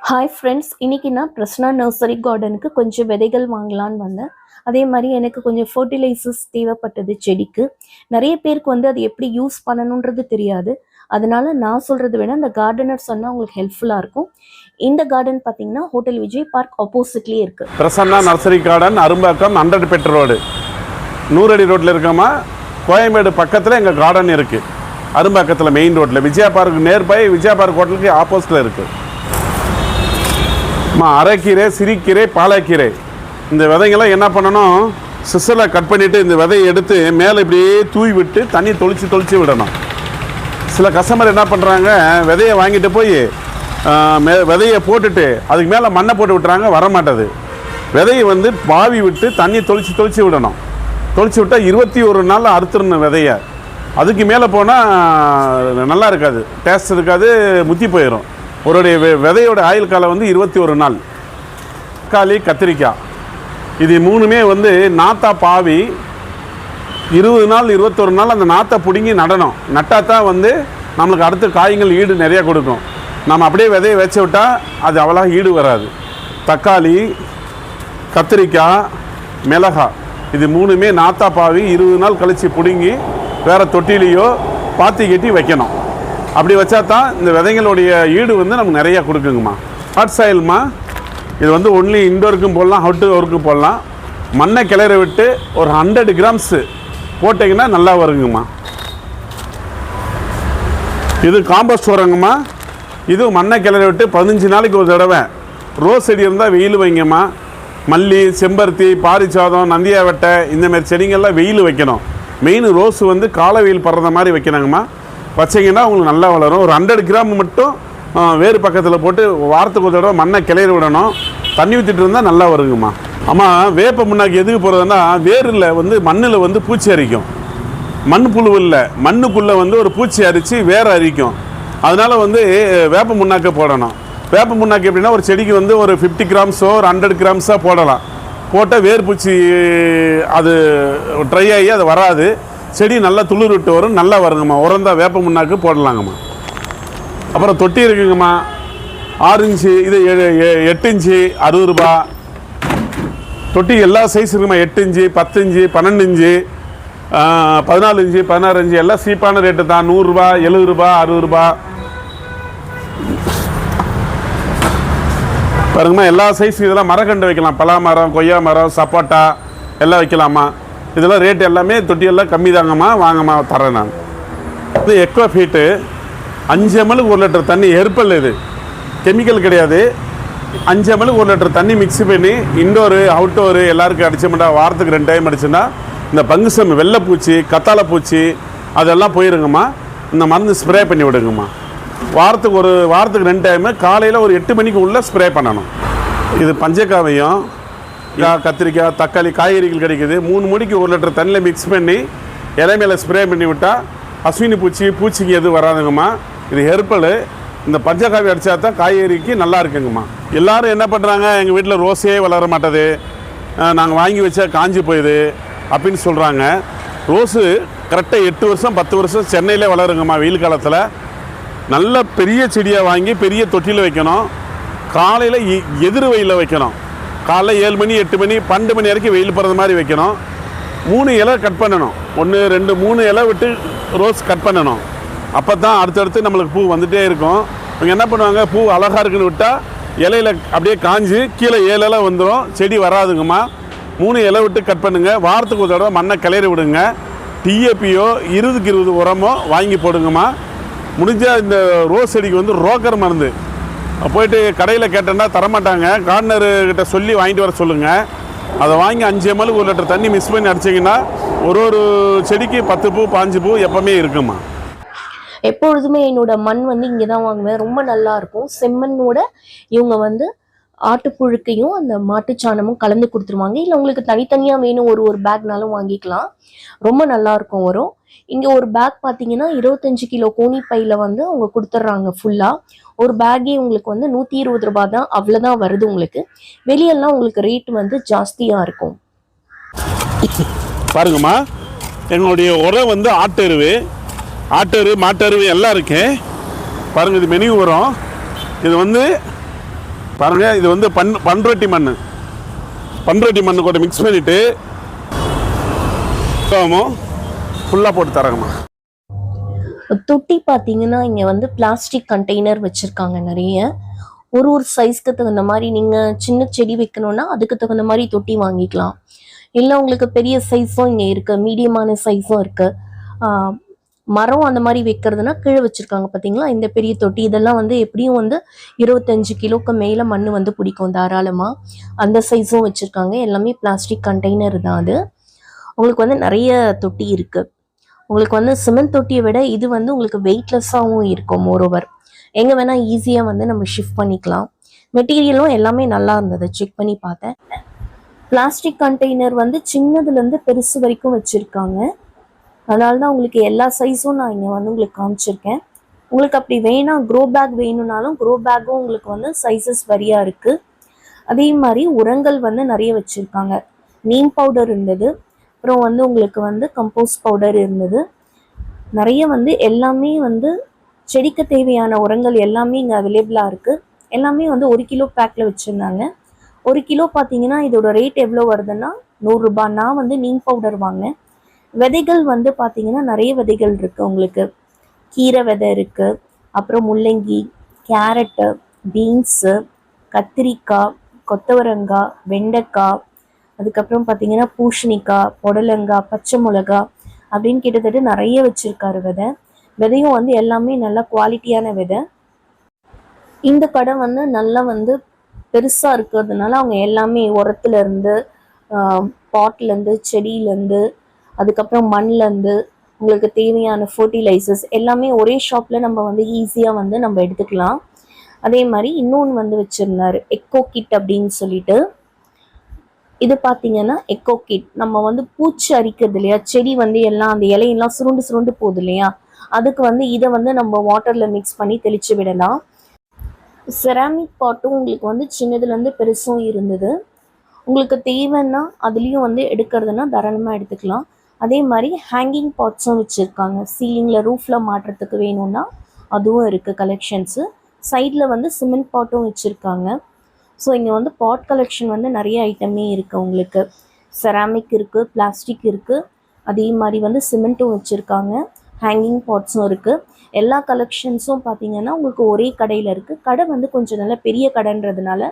Hi friends, இன்னைக்கு நான் Prasanna nursery கார்டனுக்கு கொஞ்சம் விதைகள் வாங்கலான்னு வந்தேன். அதே மாதிரி எனக்கு கொஞ்சம் ஃபர்டிலைசர்ஸ் தேவைப்பட்டது செடிக்கு. நிறைய பேருக்கு வந்து அது எப்படி யூஸ் பண்ணணுன்றது தெரியாது. அதனால நான் சொல்றது வேணா அந்த கார்டனர் சொன்னா உங்களுக்கு ஹெல்ப்ஃபுல்லாக இருக்கும். இந்த கார்டன் பார்த்தீங்கன்னா ஹோட்டல் விஜய் பார்க் ஆப்போசிட்லேயே இருக்கு. Prasanna nursery garden, Arumbakkam 100 feet road, 100 அடி ரோட்டில் இருக்கோமா. கோயம்பேடு பக்கத்தில் எங்கள் கார்டன் இருக்குது. அரும்பாக்கத்தில் மெயின் ரோட்டில் விஜயா பார்க் நேர்பை விஜயா பார்க் ஹோட்டலுக்கு ஆப்போசிட்டில் இருக்குது. அரைக்கீரை, சிறுக்கீரை, பாலக்கீரை இந்த விதைங்கெல்லாம் என்ன பண்ணணும், சிசரில் கட் பண்ணிவிட்டு இந்த விதையை எடுத்து மேலே இப்படியே தூவி விட்டு தண்ணி தொளிச்சு விடணும். சில கஸ்டமர் என்ன பண்ணுறாங்க, விதையை வாங்கிட்டு போய் விதையை போட்டுட்டு அதுக்கு மேலே மண்ணை போட்டு விட்டுறாங்க, வரமாட்டது. விதையை வந்து பாவி விட்டு தண்ணி தொளிச்சு விடணும். தொளிச்சு விட்டால் 21 நாள் அறுத்துடணும் விதையை. அதுக்கு மேலே போனால் நல்லா இருக்காது, டேஸ்ட் இருக்காது, முத்தி போயிடும். ஒரு விதையோட ஆயுள் காலம் வந்து 21 நாள். தக்காளி, கத்திரிக்காய் இது மூணுமே வந்து நாத்தா பாவி 20 நாள் 21 நாள் அந்த நாத்தை பிடுங்கி நடணும். நட்டால் தான் வந்து நம்மளுக்கு அடுத்த காய்கள் ஈடு நிறையா கொடுக்கும். நம்ம அப்படியே விதையை வச்சு விட்டால் அது அவ்வளோ ஈடு வராது. தக்காளி, கத்திரிக்காய், மிளகாய் இது மூணுமே நாத்தா பாவி 20 நாள் கழித்து பிடுங்கி வேறு தொட்டிலையோ பாத்தி கட்டி வைக்கணும். அப்படி வச்சா தான் இந்த விதைங்களுடைய ஈடு வந்து நமக்கு நிறையா கொடுக்குங்கம்மா. ஹாட் சாயில்மா, இது வந்து ஒன்லி இன்டோருக்கும் போடலாம், அவுட்டோருக்கும் போடலாம். மண்ணை கிளற விட்டு ஒரு 100 கிராம்ஸு போட்டிங்கன்னா நல்லா வருங்கம்மா. இது காம்போஸ்ட் உரங்கம்மா. இது மண்ணை கிளற விட்டு 15 நாளைக்கு ஒரு தடவை. ரோஸ் செடி இருந்தால் வெயில் வைங்கம்மா. மல்லி, செம்பருத்தி, பாரிச்சாதம், நந்தியாவட்டை இந்தமாரி செடிங்கள்லாம் வெயில் வைக்கணும். மெயின் ரோஸ் வந்து காலை வெயில் படுற மாதிரி வைக்கணுங்கம்மா. வச்சிங்கன்னா உங்களுக்கு நல்லா வளரும். ஒரு 100 கிராம் மட்டும் வேறு பக்கத்தில் போட்டு வாரத்துக்கு ஒரு தடவை மண்ணை கிளறி விடணும். தண்ணி ஊற்றிட்டு இருந்தால் நல்லா வருங்கம்மா. ஆமாம், வேப்ப முன்னாக்கு எதுக்கு போகிறதுன்னா, வேரில் வந்து மண்ணில் வந்து பூச்சி அரிக்கும். மண் புழு இல்லை, மண்ணுக்குள்ளே வந்து ஒரு பூச்சி அரித்து வேற அரிக்கும். அதனால் வந்து வேப்ப முன்னாக்க போடணும். வேப்ப முன்னாக்கு எப்படின்னா ஒரு செடிக்கு வந்து ஒரு 50 கிராம்ஸோ ஒரு 100 கிராம்ஸாக போடலாம். போட்டால் வேர் பூச்சி அது ட்ரை ஆகி அது வராது. செடி நல்லா துளிர் விட்டு வரும், நல்லா வருங்கம்மா. உரந்தா வேப்ப முன்னாக்கு போடலாங்கம்மா. அப்புறம் தொட்டி இருக்குங்கம்மா. 6 இன்ச்சு, இது 8 இன்ச்சு 60 ரூபா. தொட்டி எல்லா சைஸ் இருக்குமா. 8 inch, 10 inch, 12 inch, 14 inch, 16 inch எல்லாம் சீப்பான ரேட்டு தான். 100 ரூபா, 70 ரூபா, 60 ரூபா பாருங்கம்மா. எல்லா சைஸ் இதெல்லாம் மரக்கண்டு வைக்கலாம். பலா மரம், கொய்யா மரம், சப்போட்டா எல்லாம் வைக்கலாமா. இதெல்லாம் ரேட் எல்லாமே தொட்டியெல்லாம் கம்மி தாங்கம்மா. வாங்கம்மா, தரேன் நான். இது எக்வா ஃபீட்டு 5 ml 1 லிட்டர் தண்ணி. ஹெர்பல், இது கெமிக்கல் கிடையாது. 5 ml 1 லிட்டர் தண்ணி மிக்ஸ் பண்ணி இன்டோரு அவுட்டோரு எல்லாருக்கும் அடிச்சோம்னா வாரத்துக்கு 2 டைம் அடிச்சுன்னா இந்த பங்குசம், வெள்ளைப்பூச்சி, கத்தாழை பூச்சி அதெல்லாம் போயிருங்கம்மா. இந்த மருந்து ஸ்ப்ரே பண்ணி விடுங்கம்மா. வாரத்துக்கு 2 டைமு காலையில் ஒரு 8 மணிக்கு உள்ளே ஸ்ப்ரே பண்ணணும். இது பஞ்சகாவியம், கத்திரிக்காய், தக்காளி காய்கறிகள் கிடைக்குது. 3 மணிக்கு 1 லிட்டர் தண்ணியில் மிக்ஸ் பண்ணி இலை மேலே ஸ்ப்ரே பண்ணி விட்டால் அஸ்வினி பூச்சிக்கு எதுவும் வராதுங்கம்மா. இது ஹெர்பல். இந்த பஞ்சகாவி அடித்தா தான் காய்கறிக்கு நல்லா இருக்குங்கம்மா. எல்லோரும் என்ன பண்ணுறாங்க, எங்கள் வீட்டில் ரோஸே வளர மாட்டேது, நாங்கள் வாங்கி வச்சா காஞ்சி போயிடுது அப்படின்னு சொல்கிறாங்க. ரோஸு கரெக்டாக 8 வருஷம் 10 வருஷம் சென்னையிலே வளருங்கம்மா. வெயில் காலத்தில் நல்ல பெரிய செடியாக வாங்கி பெரிய தொட்டியில் வைக்கணும். காலையில் எதிர் வெயிலில் வைக்கணும். காலைல 7 மணி 8 மணி 12 மணி வரைக்கும் வெயில் படுறது மாதிரி வைக்கணும். 3 இலை கட் பண்ணணும். 1 2 3 இலை விட்டு ரோஸ் கட் பண்ணணும். அப்போ தான் அடுத்தடுத்து நம்மளுக்கு பூ வந்துகிட்டே இருக்கும். இவங்க என்ன பண்ணுவாங்க, பூ அழகாக இருக்குன்னு விட்டால் இலையில் அப்படியே காஞ்சி கீழே 7 இலை வந்துடும், செடி வராதுங்கம்மா. 3 இலை விட்டு கட் பண்ணுங்கள். வாரத்துக்கு ஒரு தடவை மண்ணை கிளறி விடுங்க. டிஏபியோ 20க்கு 20 உரமோ வாங்கி போடுங்கம்மா. முடிஞ்சால் இந்த ரோஸ் செடிக்கு வந்து ரோக்கர் மருந்து போயிட்டு கடையில் கேட்டேன்னா தரமாட்டாங்க. கார்டனர்கிட்ட சொல்லி வாங்கிட்டு வர சொல்லுங்கள். அதை வாங்கி 5 ml 1 லிட்டர் தண்ணி மிக்ஸ் பண்ணி அடிச்சிங்கன்னா ஒரு செடிக்கு 10 பூ 15 பூ எப்போவுமே இருக்குமா. எப்பொழுதுமே என்னோட மண் வந்து இங்கே தான் வாங்குவேன். ரொம்ப நல்லா இருக்கும். செம்மண்ணோட இவங்க வந்து ஆட்டுப்புழுக்கையும் அந்த மாட்டுச்சாணமும் கலந்து கொடுத்துருவாங்க. இல்லை உங்களுக்கு தனித்தனியாக வேணும் ஒரு பேக்னாலும் வாங்கிக்கலாம். ரொம்ப நல்லா இருக்கும் வரும். இங்கே ஒரு பேக் பார்த்தீங்கன்னா 25 கிலோ கோணி பையில் வந்து அவங்க கொடுத்துட்றாங்க ஃபுல்லாக. ஒரு பேக்கே உங்களுக்கு வந்து 120 ரூபா தான், அவ்வளோதான் வருது உங்களுக்கு. வெளியெல்லாம் உங்களுக்கு ரேட் வந்து ஜாஸ்தியாக இருக்கும். பாருங்கம்மா, எங்களுடைய உரம் வந்து ஆட்டரு மாட்டருவு எல்லாம் இருக்கு பாருங்கள். இது மெனு உரம். இது வந்து பாருங்க, இது வந்து பண்ருட்டி மண்ணு கூட மிக்ஸ் பண்ணிட்டு ஃபுல்லாக போட்டு தராங்கம்மா. தொட்டி பார்த்தீங்கன்னா இங்கே வந்து பிளாஸ்டிக் கண்டெய்னர் வச்சுருக்காங்க நிறைய. ஒரு சைஸ்க்கு தகுந்த மாதிரி நீங்கள் சின்ன செடி வைக்கணும்னா அதுக்கு தகுந்த மாதிரி தொட்டி வாங்கிக்கலாம். இல்லை உங்களுக்கு பெரிய சைஸும் இங்கே இருக்குது, மீடியமான சைஸும் இருக்குது. மரம் அந்த மாதிரி வைக்கிறதுனா கீழே வச்சுருக்காங்க பார்த்தீங்களா இந்த பெரிய தொட்டி. இதெல்லாம் வந்து எப்படியும் வந்து 25 கிலோக்கு மேலே மண் வந்து பிடிக்கும் தாராளமாக. அந்த சைஸும் வச்சுருக்காங்க. எல்லாமே பிளாஸ்டிக் கண்டெய்னர் தான் அது. உங்களுக்கு வந்து நிறைய தொட்டி இருக்குது. உங்களுக்கு வந்து சிமெண்ட் தொட்டியை விட இது வந்து உங்களுக்கு வெயிட்லெஸ்ஸாகவும் இருக்கும். மோரோவர் எங்கே வேணால் ஈஸியாக வந்து நம்ம ஷிஃப்ட் பண்ணிக்கலாம். மெட்டீரியலும் எல்லாமே நல்லா இருந்தது, செக் பண்ணி பார்த்தேன். பிளாஸ்டிக் கண்டெய்னர் வந்து சின்னதுலேருந்து பெருசு வரைக்கும் வச்சுருக்காங்க. அதனால தான் உங்களுக்கு எல்லா சைஸும் நான் இங்கே வந்து உங்களுக்கு காமிச்சிருக்கேன். உங்களுக்கு அப்படி வேணாம், க்ரோ பேக் வேணும்னாலும் க்ரோ பேக்கும் உங்களுக்கு வந்து சைஸஸ் வரியாக இருக்குது. அதே மாதிரி உரங்கள் வந்து நிறைய வச்சுருக்காங்க. நீம் பவுடர் இருந்தது, அப்புறம் வந்து உங்களுக்கு வந்து கம்போஸ்ட் பவுடர் இருந்தது. நிறைய வந்து எல்லாமே வந்து செடிக்கு தேவையான உரங்கள் எல்லாமே இங்கே அவைலபிளாக இருக்குது. எல்லாமே வந்து 1 கிலோ பேக்கில் வச்சுருந்தாங்க. 1 கிலோ பார்த்தீங்கன்னா இதோட ரேட் எவ்வளோ வருதுன்னா 100 ரூபாய். நான் வந்து நீம் பவுடர் வாங்கினேன். விதைகள் வந்து பார்த்தீங்கன்னா நிறைய விதைகள் இருக்குது. உங்களுக்கு கீரை விதை இருக்குது, அப்புறம் முள்ளங்கி, கேரட்டு, பீன்ஸு, கத்திரிக்காய், கொத்தவரங்காய், வெண்டைக்காய், அதுக்கப்புறம் பார்த்தீங்கன்னா பூசணிக்காய், புடலங்காய், பச்சை மிளகா அப்படின்னு கிட்டத்தட்ட நிறைய வச்சுருக்காரு விதையும் வந்து எல்லாமே நல்ல குவாலிட்டியான விதை. இந்த கடை வந்து நல்லா வந்து பெருசாக இருக்கிறதுனால அவங்க எல்லாமே உரத்துலேருந்து, பாட்லேருந்து, செடியிலேருந்து, அதுக்கப்புறம் மண்லேருந்து உங்களுக்கு தேவையான ஃபர்டிலைசர்ஸ் எல்லாமே ஒரே ஷாப்பில் நம்ம வந்து ஈஸியாக வந்து நம்ம எடுத்துக்கலாம். அதே மாதிரி இன்னொன்று வந்து வச்சுருந்தாரு எக்கோ கிட் அப்படின்னு சொல்லிட்டு. இது பார்த்தீங்கன்னா எக்கோ கிட் நம்ம வந்து பூச்சி அரிக்கிறது இல்லையா, செடி வந்து எல்லாம் அந்த இலையெல்லாம் சுருண்டு போகுது இல்லையா, அதுக்கு வந்து இதை வந்து நம்ம வாட்டரில் மிக்ஸ் பண்ணி தெளித்து விடலாம். செராமிக் பாட்டும் உங்களுக்கு வந்து சின்னதுலேருந்து பெருசும் இருந்தது. உங்களுக்கு தேவைன்னா அதுலேயும் வந்து எடுக்கிறதுனா தாராளமாக எடுத்துக்கலாம். அதே மாதிரி ஹேங்கிங் பாட்ஸும் வச்சுருக்காங்க. சீலிங்கில் ரூஃபில் மாட்டுறதுக்கு வேணும்னா அதுவும் இருக்குது கலெக்ஷன்ஸு. சைடில் வந்து சிமெண்ட் பாட்டும் வச்சுருக்காங்க. ஸோ இங்கே வந்து பாட் கலெக்ஷன் வந்து நிறைய ஐட்டமே இருக்குது. உங்களுக்கு செராமிக் இருக்குது, பிளாஸ்டிக் இருக்குது, அதே மாதிரி வந்து சிமெண்ட்டும் வச்சுருக்காங்க, ஹேங்கிங் பாட்ஸும் இருக்குது. எல்லா கலெக்ஷன்ஸும் பார்த்தீங்கன்னா உங்களுக்கு ஒரே கடையில் இருக்குது. கடை வந்து கொஞ்சம் நல்ல பெரிய கடைன்றதுனால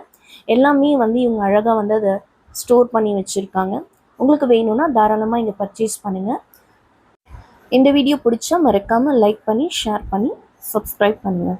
எல்லாமே வந்து இவங்க அழகாக வந்து அதை ஸ்டோர் பண்ணி வச்சுருக்காங்க. உங்களுக்கு வேணும்னா தாராளமாக இங்கே பர்ச்சேஸ் பண்ணுங்கள். இந்த வீடியோ பிடிச்சா மறக்காமல் லைக் பண்ணி ஷேர் பண்ணி சப்ஸ்கிரைப் பண்ணுங்கள்.